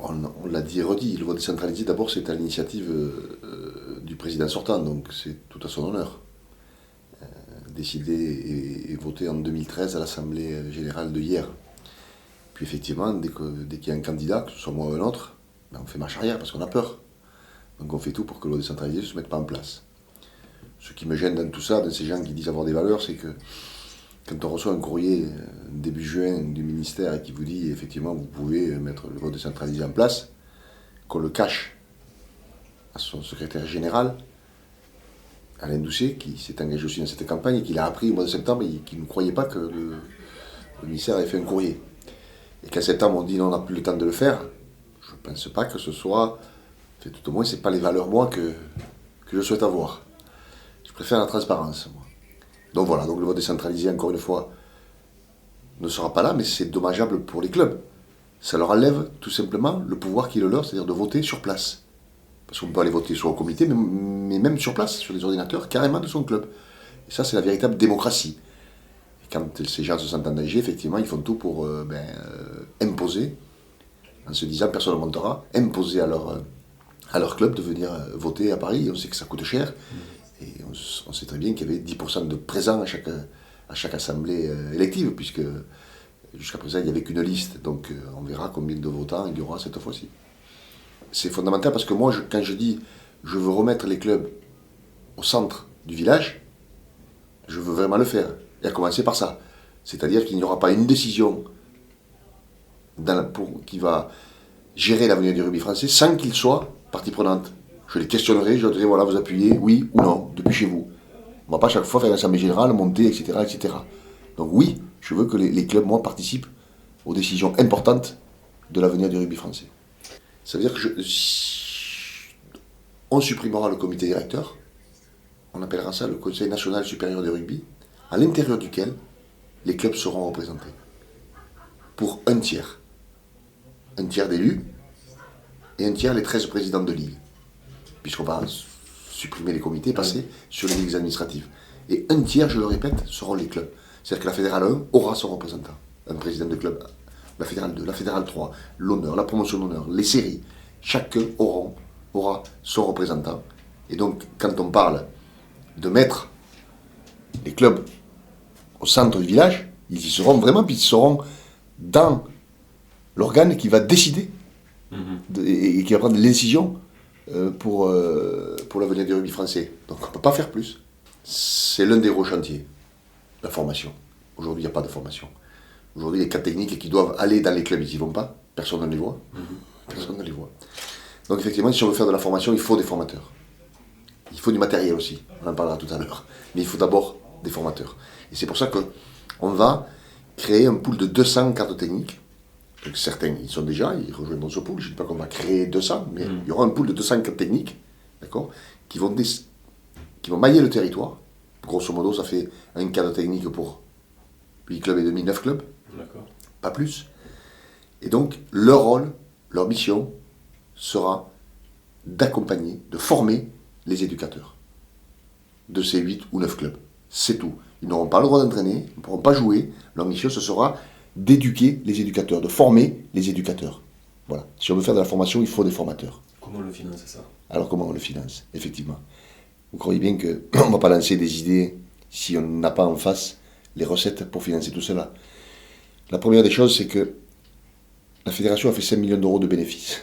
On l'a dit et redit, le vote décentralisé, d'abord, c'est à l'initiative du président sortant, donc c'est tout à son honneur. Décidé et voté en 2013 à l'Assemblée générale de hier. Puis effectivement, dès qu'il y a un candidat, que ce soit moi ou un autre, ben on fait marche arrière parce qu'on a peur. Donc on fait tout pour que le vote décentralisé ne se mette pas en place. Ce qui me gêne dans tout ça, dans ces gens qui disent avoir des valeurs, c'est que quand on reçoit un courrier début juin du ministère et qui vous dit effectivement vous pouvez mettre le vote décentralisé en place, qu'on le cache à son secrétaire général, Alain Doucet, qui s'est engagé aussi dans cette campagne et qui l'a appris au mois de septembre et qui ne croyait pas que le ministère avait fait un courrier. Et qu'en septembre on dit non, on n'a plus le temps de le faire, je ne pense pas que ce soit, tout au moins ce n'est pas les valeurs moi que je souhaite avoir. Je préfère la transparence moi. Donc voilà, donc le vote décentralisé encore une fois ne sera pas là, mais c'est dommageable pour les clubs. Ça leur enlève tout simplement le pouvoir qui est le leur, c'est-à-dire de voter sur place. Parce qu'on peut aller voter soit au comité, mais même sur place, sur les ordinateurs, carrément de son club. Et ça, c'est la véritable démocratie. Et quand ces gens se sentent en danger, effectivement, ils font tout pour imposer, en se disant personne ne montera, imposer à leur club de venir voter à Paris. Et on sait que ça coûte cher. Et on sait très bien qu'il y avait 10% de présents à chaque assemblée élective, puisque jusqu'à présent, il n'y avait qu'une liste. Donc on verra combien de votants il y aura cette fois-ci. C'est fondamental parce que moi, quand je dis je veux remettre les clubs au centre du village, je veux vraiment le faire. Et à commencer par ça. C'est-à-dire qu'il n'y aura pas une décision qui va gérer l'avenir du rugby français sans qu'il soit partie prenante. Je les questionnerai, je leur dirai voilà, vous appuyez, oui ou non, depuis chez vous. On ne va pas chaque fois faire une assemblée générale, monter, etc., etc. Donc oui, je veux que les clubs, moi, participent aux décisions importantes de l'avenir du rugby français. Ça veut dire que on supprimera le comité directeur, on appellera ça le Conseil national supérieur de rugby, à l'intérieur duquel les clubs seront représentés. Pour un tiers. Un tiers d'élus et un tiers les 13 présidents de ligue. Puisqu'on va supprimer les comités, passer sur les ligues administratives. Et un tiers, je le répète, seront les clubs. C'est-à-dire que la fédérale 1 aura son représentant, un président de club. La fédérale 2, la fédérale 3, l'honneur, la promotion d'honneur, les séries, chacun aura son représentant. Et donc, quand on parle de mettre les clubs au centre du village, ils y seront vraiment, puis ils seront dans l'organe qui va décider et qui va prendre les décisions pour l'avenir du rugby français. Donc on ne peut pas faire plus. C'est l'un des gros chantiers, la formation. Aujourd'hui, il n'y a pas de formation. Aujourd'hui, les cadres techniques qui doivent aller dans les clubs, ils n'y vont pas. Personne ne les voit. Personne ne les voit. Donc effectivement, si on veut faire de la formation, il faut des formateurs. Il faut du matériel aussi. On en parlera tout à l'heure. Mais il faut d'abord des formateurs. Et c'est pour ça qu'on va créer un pool de 200 cadres techniques. Donc certains, ils sont déjà, ils rejoindront ce pool. Je ne dis pas qu'on va créer 200, mais il y aura un pool de 200 cadres techniques, d'accord, qui vont mailler le territoire. Grosso modo, ça fait un cadre technique pour 8 clubs et demi, 9 clubs. D'accord. Pas plus. Et donc, leur rôle, leur mission sera d'accompagner, de former les éducateurs de ces 8 ou 9 clubs. C'est tout. Ils n'auront pas le droit d'entraîner, ils ne pourront pas jouer. Leur mission, ce sera d'éduquer les éducateurs, de former les éducateurs. Voilà. Si on veut faire de la formation, il faut des formateurs. Comment on le finance, ça ? Alors comment on le finance, effectivement. Vous croyez bien qu'on ne va pas lancer des idées si on n'a pas en face les recettes pour financer tout cela. La première des choses, c'est que la fédération a fait 5 millions d'euros de bénéfices.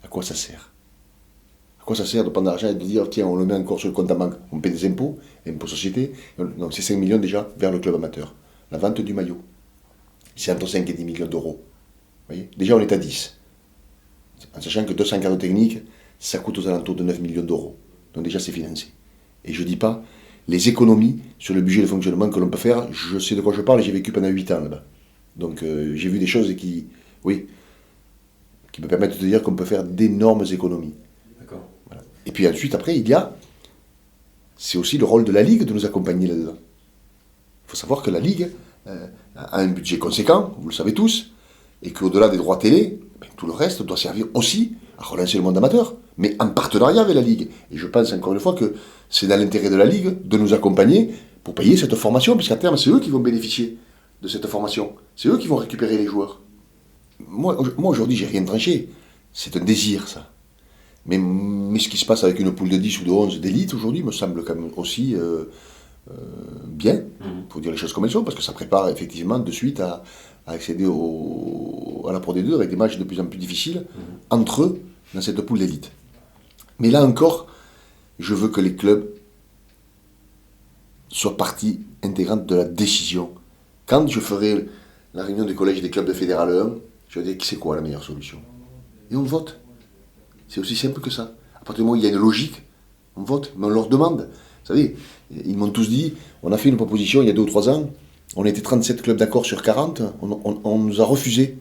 À quoi ça sert ? À quoi ça sert de prendre de l'argent et de dire, tiens, on le met encore sur le compte en banque, on paie des impôts, impôts sociétés, donc c'est 5 millions déjà vers le club amateur. La vente du maillot, c'est entre 5 et 10 millions d'euros. Vous voyez ? Déjà, on est à 10. En sachant que 200 cadres techniques, ça coûte aux alentours de 9 millions d'euros. Donc déjà, c'est financé. Et je ne dis pas les économies sur le budget de fonctionnement que l'on peut faire. Je sais de quoi je parle, j'ai vécu pendant 8 ans là-bas. Donc j'ai vu des choses qui me permettent de dire qu'on peut faire d'énormes économies. D'accord. Voilà. Et puis ensuite, après, c'est aussi le rôle de la Ligue de nous accompagner là-dedans. Il faut savoir que la Ligue a un budget conséquent, vous le savez tous, et qu'au-delà des droits télé, tout le reste doit servir aussi à relancer le monde amateur, mais en partenariat avec la Ligue. Et je pense encore une fois que c'est dans l'intérêt de la Ligue de nous accompagner pour payer cette formation, puisqu'à terme, c'est eux qui vont bénéficier de cette formation. C'est eux qui vont récupérer les joueurs. Moi aujourd'hui, j'ai rien tranché. C'est un désir, ça. Mais ce qui se passe avec une poule de 10 ou de 11 d'élite aujourd'hui me semble quand même aussi bien, pour dire les choses comme elles sont, parce que ça prépare effectivement de suite à accéder à la Pro D2 avec des matchs de plus en plus difficiles entre eux dans cette poule d'élite. Mais là encore, je veux que les clubs soient partie intégrante de la décision. Quand je ferai la réunion du collège des clubs de Fédéral 1, je vais dire c'est quoi la meilleure solution. Et on vote. C'est aussi simple que ça. À partir du moment où il y a une logique, on vote, mais on leur demande. Vous savez, ils m'ont tous dit, on a fait une proposition il y a 2 ou 3 ans, on était 37 clubs d'accord sur 40, on nous a refusé.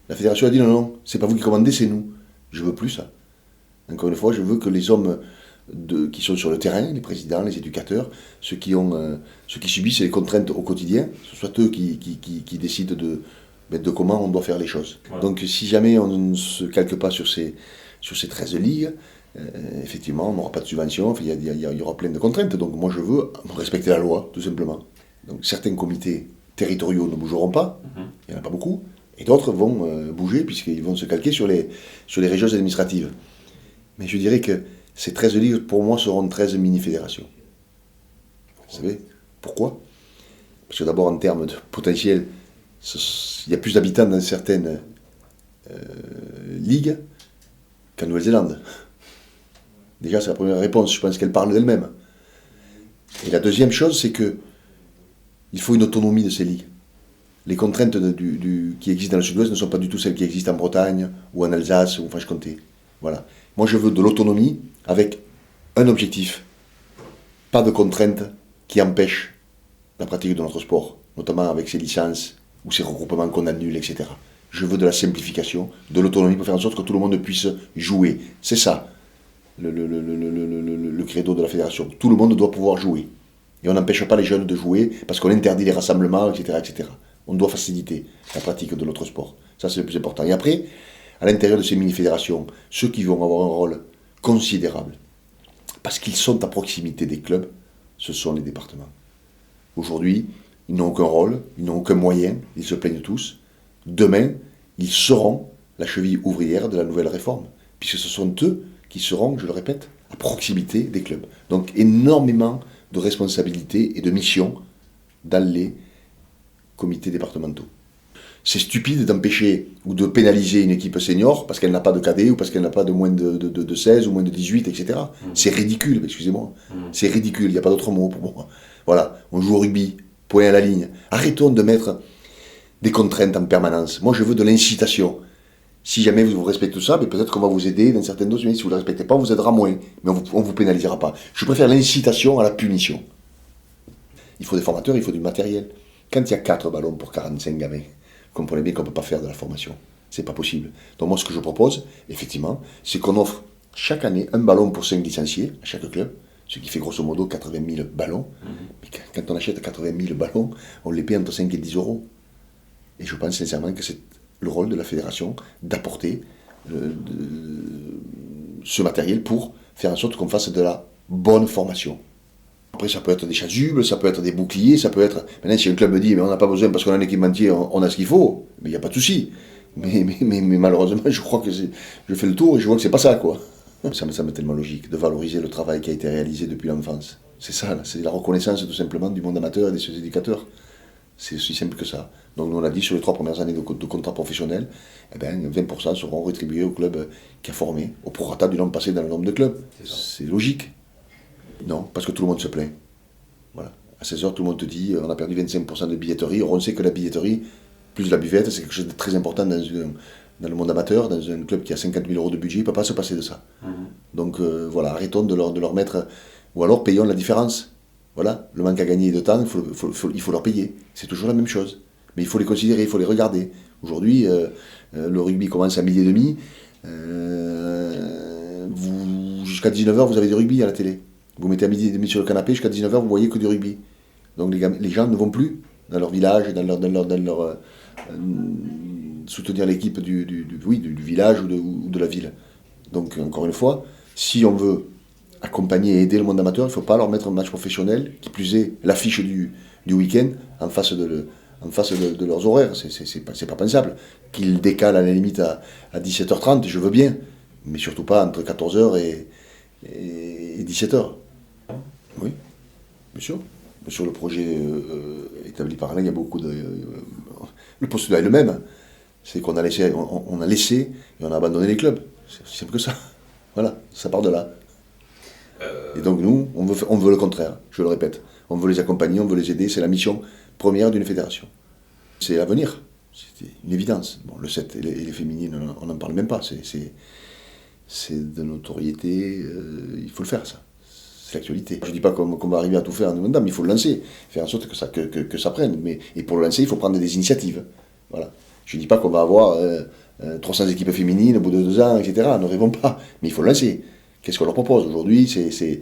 La fédération a dit non, c'est pas vous qui commandez, c'est nous. Je veux plus ça. Encore une fois, je veux que les hommes qui sont sur le terrain, les présidents, les éducateurs, ceux qui subissent les contraintes au quotidien, ce soit eux qui décident de comment on doit faire les choses. Voilà. Donc si jamais on ne se calque pas sur ces 13 ligues, effectivement, on n'aura pas de subvention, il y aura plein de contraintes. Donc moi je veux respecter la loi, tout simplement. Donc certains comités territoriaux ne bougeront pas, il n'y en a pas beaucoup, et d'autres vont bouger puisqu'ils vont se calquer sur les régions administratives. Mais je dirais que ces 13 ligues, pour moi, seront 13 mini-fédérations. Vous savez pourquoi? Parce que d'abord, en termes de potentiel, il y a plus d'habitants dans certaines ligues qu'en Nouvelle-Zélande. Déjà, c'est la première réponse. Je pense qu'elle parle d'elle-même. Et la deuxième chose, c'est que il faut une autonomie de ces ligues. Les contraintes qui existent dans le sud-ouest ne sont pas du tout celles qui existent en Bretagne, ou en Alsace, ou en Franche-Comté. Voilà. Moi, je veux de l'autonomie avec un objectif. Pas de contraintes qui empêchent la pratique de notre sport, notamment avec ces licences ou ces regroupements qu'on annule, etc. Je veux de la simplification, de l'autonomie pour faire en sorte que tout le monde puisse jouer. C'est ça, le credo de la fédération. Tout le monde doit pouvoir jouer. Et on n'empêche pas les jeunes de jouer parce qu'on interdit les rassemblements, etc., etc. On doit faciliter la pratique de notre sport. Ça, c'est le plus important. Et après, à l'intérieur de ces mini-fédérations, ceux qui vont avoir un rôle considérable, parce qu'ils sont à proximité des clubs, ce sont les départements. Aujourd'hui, ils n'ont aucun rôle, ils n'ont aucun moyen, ils se plaignent tous. Demain, ils seront la cheville ouvrière de la nouvelle réforme, puisque ce sont eux qui seront, je le répète, à proximité des clubs. Donc énormément de responsabilités et de missions dans les comités départementaux. C'est stupide d'empêcher ou de pénaliser une équipe senior parce qu'elle n'a pas de cadet ou parce qu'elle n'a pas de moins de 16 ou moins de 18, etc. C'est ridicule, excusez-moi. C'est ridicule, il n'y a pas d'autre mot pour moi. Voilà, on joue au rugby, point à la ligne. Arrêtons de mettre des contraintes en permanence. Moi, je veux de l'incitation. Si jamais vous respectez tout ça, peut-être qu'on va vous aider dans certaines dossiers. Si vous ne le respectez pas, on vous aidera moins. Mais on ne vous pénalisera pas. Je préfère l'incitation à la punition. Il faut des formateurs, il faut du matériel. Quand il y a 4 ballons pour 45 gamins, comprenez bien qu'on ne peut pas faire de la formation. C'est pas possible. Donc moi, ce que je propose, effectivement, c'est qu'on offre chaque année un ballon pour 5 licenciés à chaque club, ce qui fait grosso modo 80 000 ballons. Mais quand on achète 80 000 ballons, on les paie entre 5 et 10 euros. Et je pense sincèrement que c'est le rôle de la fédération d'apporter ce matériel pour faire en sorte qu'on fasse de la bonne formation. Après, ça peut être des chasubles, ça peut être des boucliers, ça peut être... Maintenant, si un club me dit, mais on n'a pas besoin parce qu'on a un équipementier, on a ce qu'il faut, mais il n'y a pas de souci. Mais malheureusement, je crois que je fais le tour et je vois que c'est pas ça, quoi. Ça me semble tellement logique de valoriser le travail qui a été réalisé depuis l'enfance. C'est ça, là, c'est la reconnaissance tout simplement du monde amateur et des seus éducateurs. C'est aussi simple que ça. Donc nous on a dit sur les 3 premières années de contrat professionnel, 20% seront rétribués au club qui a formé, au prorata du nombre passé dans le nombre de clubs. C'est logique. Non, parce que tout le monde se plaint. Voilà. À 16h, tout le monde te dit, on a perdu 25% de billetterie. Or, on sait que la billetterie, plus la buvette, c'est quelque chose de très important dans le monde amateur, dans un club qui a 50 000 euros de budget, il ne peut pas se passer de ça. Donc voilà, arrêtons de leur mettre... Ou alors payons la différence. Voilà, le manque à gagner de temps, il faut leur payer. C'est toujours la même chose. Mais il faut les considérer, il faut les regarder. Aujourd'hui, le rugby commence à 12h30. Jusqu'à 19h, vous avez du rugby à la télé. Vous mettez à 12h30 sur le canapé, jusqu'à 19h, vous voyez que du rugby. Donc les gens ne vont plus dans leur village, dans leur soutenir l'équipe du village ou de la ville. Donc encore une fois, si on veut accompagner et aider le monde amateur, il ne faut pas leur mettre un match professionnel, qui plus est l'affiche du week-end, en face de en face de leurs horaires. C'est pas pensable. Qu'ils décalent à la limite à 17h30, je veux bien. Mais surtout pas entre 14h et 17h. Oui, bien sûr. Sur le projet établi par Alain, il y a beaucoup de... le postulat est le même. C'est qu'on a laissé, on a laissé et on a abandonné les clubs. C'est aussi simple que ça. Voilà, ça part de là. Et donc nous, on veut le contraire, je le répète. On veut les accompagner, on veut les aider, c'est la mission première d'une fédération. C'est l'avenir, c'est une évidence. Bon, le 7 et les féminines, on n'en parle même pas, c'est de notoriété, il faut le faire ça. C'est l'actualité. Je ne dis pas qu'on va arriver à tout faire en demandant, mais il faut le lancer, faire en sorte que ça prenne. Et pour le lancer, il faut prendre des initiatives. Voilà. Je ne dis pas qu'on va avoir 300 équipes féminines au bout de 2 ans, etc. Ne rêvons pas, mais il faut le lancer. Qu'est-ce qu'on leur propose? Aujourd'hui, c'est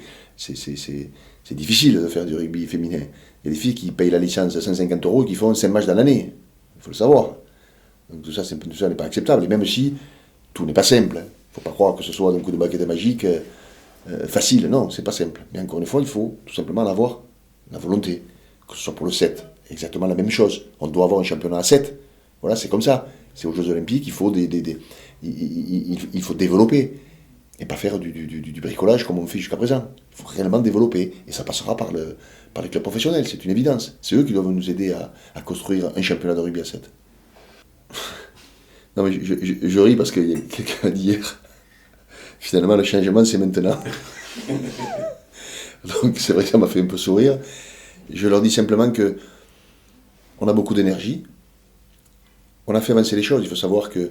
difficile de faire du rugby féminin. Il y a des filles qui payent la licence à 150 € et qui font 5 matchs dans l'année. Il faut le savoir. Donc tout ça n'est pas acceptable. Et même si tout n'est pas simple. Il ne faut pas croire que ce soit d'un coup de baguette magique facile. Non, c'est pas simple. Mais encore une fois, il faut tout simplement avoir la volonté. Que ce soit pour le 7, exactement la même chose. On doit avoir un championnat à 7. Voilà, c'est comme ça. C'est aux Jeux Olympiques, il faut développer. Et pas faire du bricolage comme on fait jusqu'à présent. Il faut réellement développer. Et ça passera par les clubs professionnels, c'est une évidence. C'est eux qui doivent nous aider à construire un championnat de rugby à 7. Non mais je ris parce qu'il y a quelqu'un qui a dit hier, finalement le changement c'est maintenant. Donc c'est vrai que ça m'a fait un peu sourire. Je leur dis simplement que on a beaucoup d'énergie. On a fait avancer les choses. Il faut savoir que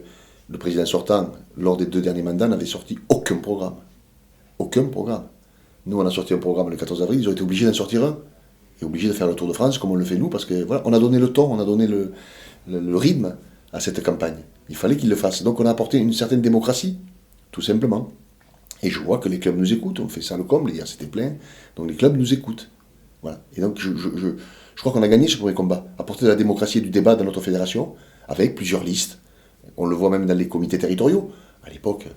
le président sortant, lors des 2 derniers mandats, n'avait sorti aucun programme. Aucun programme. Nous, on a sorti un programme le 14 avril, ils ont été obligés d'en sortir un. Et obligés de faire le Tour de France, comme on le fait nous, parce que voilà, on a donné le ton, on a donné le rythme à cette campagne. Il fallait qu'ils le fassent. Donc on a apporté une certaine démocratie, tout simplement. Et je vois que les clubs nous écoutent, on fait ça le comble, hier c'était plein. Donc les clubs nous écoutent. Voilà. Et donc je crois qu'on a gagné ce premier combat. Apporter de la démocratie et du débat dans notre fédération, avec plusieurs listes. On le voit même dans les comités territoriaux. À l'époque,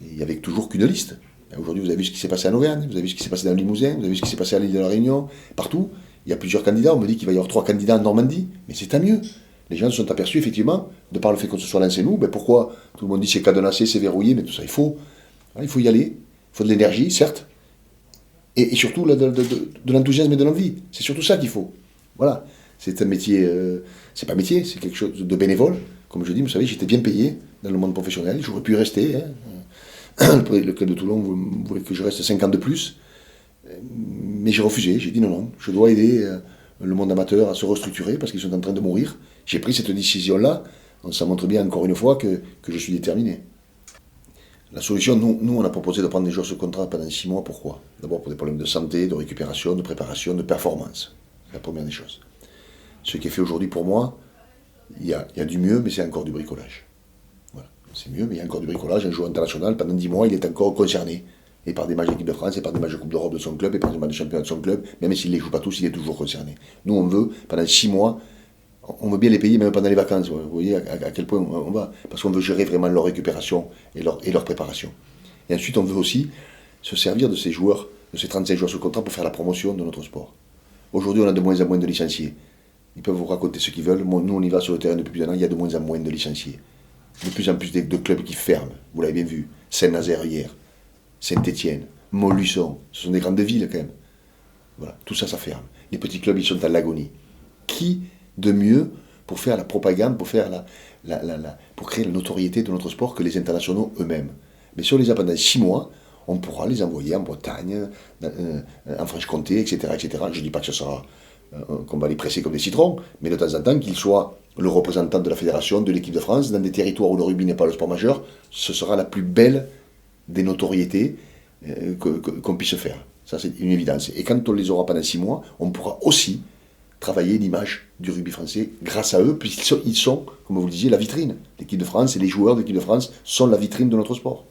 il n'y avait toujours qu'une liste. Aujourd'hui, vous avez vu ce qui s'est passé en Auvergne, vous avez vu ce qui s'est passé dans le Limousin, vous avez vu ce qui s'est passé à l'île de la Réunion, partout. Il y a plusieurs candidats. On me dit qu'il va y avoir 3 candidats en Normandie, mais c'est tant mieux. Les gens se sont aperçus, effectivement, de par le fait qu'on se soit lancé nous, ben pourquoi tout le monde dit c'est cadenassé, c'est verrouillé, mais tout ça, il faut y aller. Il faut de l'énergie, certes, et surtout de l'enthousiasme et de l'envie. C'est surtout ça qu'il faut. Voilà. C'est un métier, c'est pas un métier, c'est quelque chose de bénévole. Comme je dis, vous savez, j'étais bien payé dans le monde professionnel, j'aurais pu y rester. Le club de Toulon voulait que je reste 5 ans de plus, mais j'ai refusé, j'ai dit non, je dois aider le monde amateur à se restructurer parce qu'ils sont en train de mourir. J'ai pris cette décision-là, ça montre bien encore une fois que je suis déterminé. La solution, nous on a proposé de prendre des joueurs sous contrat pendant 6 mois, pourquoi? D'abord pour des problèmes de santé, de récupération, de préparation, de performance. C'est la première des choses. Ce qui est fait aujourd'hui pour moi, il y a du mieux, mais c'est encore du bricolage. Voilà. C'est mieux, mais il y a encore du bricolage. Un joueur international, pendant 10 mois, il est encore concerné. Et par des matchs d'équipe de France, et par des matchs de Coupe d'Europe de son club, et par des matchs de championnat de son club, même s'il ne les joue pas tous, il est toujours concerné. Nous, on veut, pendant 6 mois, on veut bien les payer, même pendant les vacances. Vous voyez à quel point on va. Parce qu'on veut gérer vraiment leur récupération et leur préparation. Et ensuite, on veut aussi se servir de ces joueurs, de ces 35 joueurs sous contrat, pour faire la promotion de notre sport. Aujourd'hui, on a de moins en moins de licenciés. Ils peuvent vous raconter ce qu'ils veulent. Nous, on y va sur le terrain depuis plus d'1 an, il y a de moins en moins de licenciés. De plus en plus de clubs qui ferment. Vous l'avez bien vu. Saint-Nazaire hier, Saint-Étienne, Montluçon. Ce sont des grandes villes quand même. Voilà, tout ça, ça ferme. Les petits clubs, ils sont à l'agonie. Qui de mieux pour faire la propagande, pour faire pour créer la notoriété de notre sport que les internationaux eux-mêmes? Mais si on les a pendant 6 mois, on pourra les envoyer en Bretagne, en Franche-Comté, etc., etc. Je ne dis pas que ce sera qu'on va les presser comme des citrons, mais de temps en temps qu'ils soient le représentant de la fédération, de l'équipe de France, dans des territoires où le rugby n'est pas le sport majeur, ce sera la plus belle des notoriétés qu'on puisse faire. Ça, c'est une évidence. Et quand on les aura pendant 6 mois, on pourra aussi travailler l'image du rugby français grâce à eux, puisqu'ils sont, comme vous le disiez, la vitrine. L'équipe de France et les joueurs de l'équipe de France sont la vitrine de notre sport.